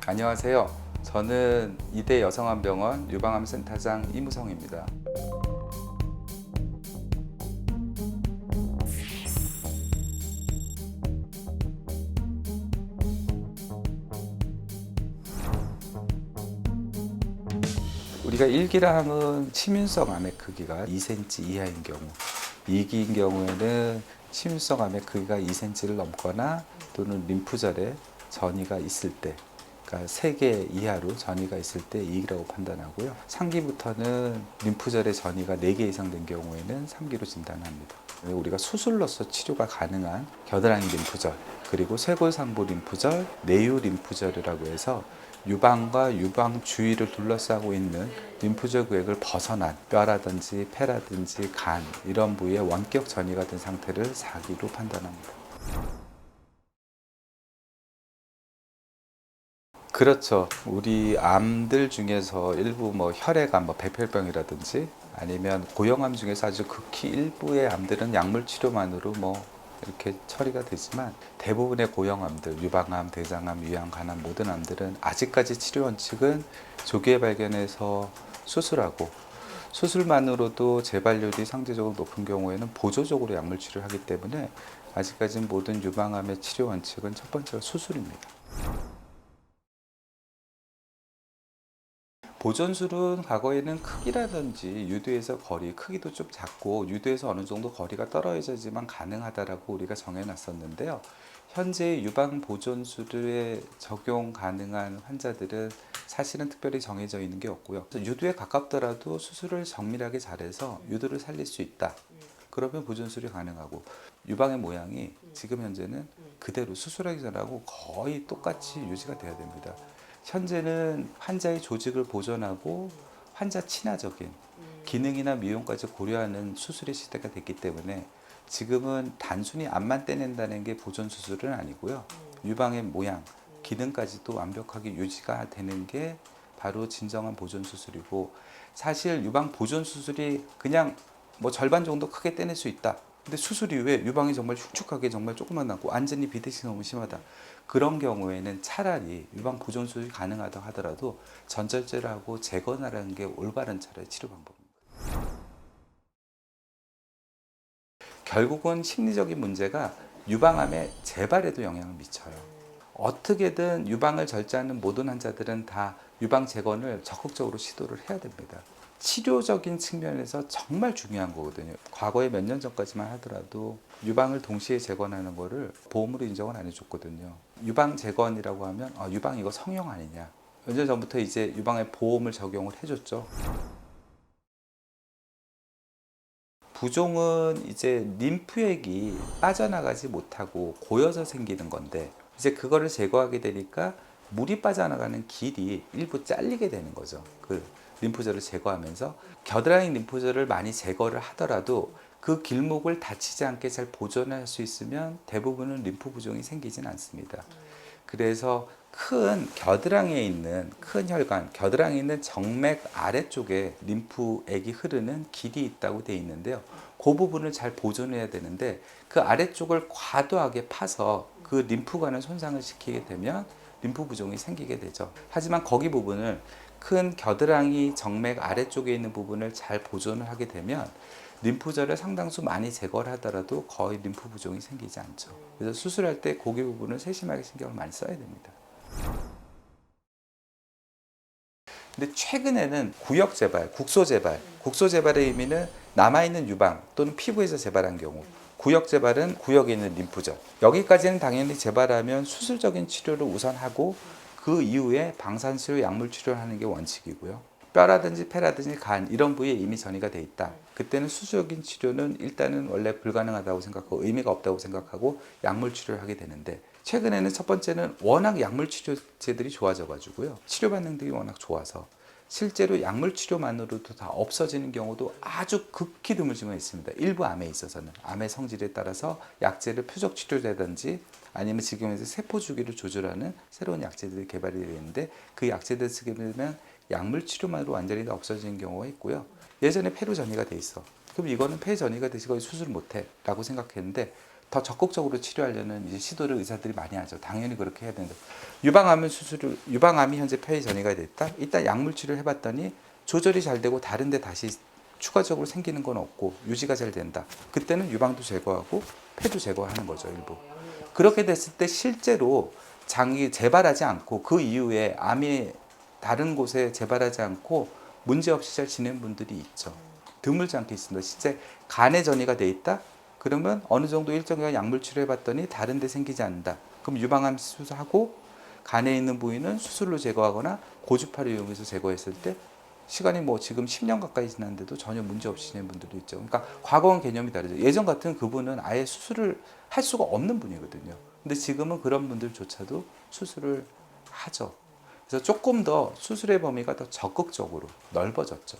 안녕하세요. 저는 이대 여성암병원 유방암센터장 이무성입니다. 우리가 1기암은 치민성 암의 크기가 2cm 이하인 경우, 2기인 경우에는 치민성 암의 크기가 2cm를 넘거나 또는 림프절에 전이가 있을 때, 그러니까 3개 이하로 전이가 있을 때 2기라고 판단하고요. 3기부터는 림프절에 전이가 4개 이상 된 경우에는 3기로 진단합니다. 우리가 수술로서 치료가 가능한 겨드랑이 림프절, 그리고 쇄골상부 림프절, 내유 림프절이라고 해서 유방과 유방 주위를 둘러싸고 있는 림프절 구획을 벗어난 뼈라든지 폐라든지 간 이런 부위에 원격 전이가 된 상태를 4기로 판단합니다. 그렇죠. 우리 암들 중에서 일부 혈액암, 백혈병이라든지 아니면 고형암 중에서 아주 극히 일부의 암들은 약물 치료만으로 이렇게 처리가 되지만 대부분의 고형암들, 유방암, 대장암, 위암, 간암 모든 암들은 아직까지 치료 원칙은 조기에 발견해서 수술하고 수술만으로도 재발률이 상대적으로 높은 경우에는 보조적으로 약물 치료를 하기 때문에 아직까지 모든 유방암의 치료 원칙은 첫 번째가 수술입니다. 보존술은 과거에는 크기라든지 유두에서 거리, 크기도 좀 작고 유두에서 어느 정도 거리가 떨어져야지만 가능하다라고 우리가 정해놨었는데요. 현재 유방 보존술에 적용 가능한 환자들은 사실은 특별히 정해져 있는 게 없고요. 유두에 가깝더라도 수술을 정밀하게 잘해서 유두를 살릴 수 있다. 그러면 보존술이 가능하고 유방의 모양이 지금 현재는 그대로 수술하기 전하고 거의 똑같이 유지가 돼야 됩니다. 현재는 환자의 조직을 보존하고 환자 친화적인 기능이나 미용까지 고려하는 수술의 시대가 됐기 때문에 지금은 단순히 암만 떼낸다는 게 보존 수술은 아니고요. 유방의 모양, 기능까지도 완벽하게 유지가 되는 게 바로 진정한 보존 수술이고, 사실 유방 보존 수술이 그냥 절반 정도 크게 떼낼 수 있다. 근데 수술 이후에 유방이 정말 흉측하게 정말 조금만 남고 완전히 비대칭이 너무 심하다. 그런 경우에는 차라리 유방 보존 수술이 가능하다 하더라도 전절제를 하고 재건하라는 게 올바른 차라리 치료 방법입니다. 결국은 심리적인 문제가 유방암의 재발에도 영향을 미쳐요. 어떻게든 유방을 절제하는 모든 환자들은 다 유방 재건을 적극적으로 시도를 해야 됩니다. 치료적인 측면에서 정말 중요한 거거든요. 과거에 몇 년 전까지만 하더라도 유방을 동시에 재건하는 거를 보험으로 인정을 안 해줬거든요. 유방 재건이라고 하면 유방 이거 성형 아니냐. 몇 년 전부터 이제 유방에 보험을 적용을 해줬죠. 부종은 이제 림프액이 빠져나가지 못하고 고여서 생기는 건데, 이제 그거를 제거하게 되니까 물이 빠져나가는 길이 일부 잘리게 되는 거죠. 그 림프절을 제거하면서 겨드랑이 림프절을 많이 제거를 하더라도 그 길목을 다치지 않게 잘 보존할 수 있으면 대부분은 림프 부종이 생기진 않습니다. 그래서 큰 겨드랑이에 있는 큰 혈관, 겨드랑이에 있는 정맥 아래쪽에 림프액이 흐르는 길이 있다고 되어 있는데요. 그 부분을 잘 보존해야 되는데 그 아래쪽을 과도하게 파서 그 림프관을 손상을 시키게 되면 림프 부종이 생기게 되죠. 하지만 거기 부분을 큰 겨드랑이 정맥 아래쪽에 있는 부분을 잘 보존을 하게 되면 림프절을 상당수 많이 제거를 하더라도 거의 림프 부종이 생기지 않죠. 그래서 수술할 때 고기 부분을 세심하게 신경을 많이 써야 됩니다. 근데 최근에는 구역 재발, 국소 재발, 국소 재발의 의미는 남아있는 유방 또는 피부에서 재발한 경우, 구역 재발은 구역에 있는 림프절. 여기까지는 당연히 재발하면 수술적인 치료를 우선하고 그 이후에 방사선치료, 약물 치료를 하는 게 원칙이고요. 뼈라든지 폐라든지 간 이런 부위에 이미 전이가 돼 있다. 그때는 수술적인 치료는 일단은 원래 불가능하다고 생각하고 의미가 없다고 생각하고 약물 치료를 하게 되는데, 최근에는 첫 번째는 워낙 약물 치료제들이 좋아져 가지고요. 치료 반응들이 워낙 좋아서 실제로 약물 치료만으로도 다 없어지는 경우도 아주 극히 드물지만 있습니다. 일부 암에 있어서는 암의 성질에 따라서 약제를 표적 치료라든지 아니면 지금 세포 주기를 조절하는 새로운 약제들이 개발이 되어 있는데 그 약제들 쓰게 되면 약물 치료만으로 완전히 다 없어지는 경우가 있고요. 예전에 폐로 전이가 돼 있어. 그럼 이거는 폐 전이가 돼서 거의 수술 못해 라고 생각했는데 더 적극적으로 치료하려는 이제 시도를 의사들이 많이 하죠. 당연히 그렇게 해야 되는데 유방암이 현재 폐에 전이가 됐다. 일단 약물 치료를 해봤더니 조절이 잘 되고 다른데 다시 추가적으로 생기는 건 없고 유지가 잘 된다. 그때는 유방도 제거하고 폐도 제거하는 거죠, 일부. 그렇게 됐을 때 실제로 장이 재발하지 않고 그 이후에 암이 다른 곳에 재발하지 않고 문제 없이 잘 지낸 분들이 있죠. 드물지 않게 있습니다. 실제 간에 전이가 돼 있다? 그러면 어느 정도 일정 기간 약물 치료해봤더니 다른 데 생기지 않는다. 그럼 유방암 수술하고 간에 있는 부위는 수술로 제거하거나 고주파를 이용해서 제거했을 때 시간이 뭐 지금 10년 가까이 지났는데도 전혀 문제 없이 지낸 분들도 있죠. 그러니까 과거와는 개념이 다르죠. 예전 같은 그분은 아예 수술을 할 수가 없는 분이거든요. 근데 지금은 그런 분들조차도 수술을 하죠. 그래서 조금 더 수술의 범위가 더 적극적으로 넓어졌죠.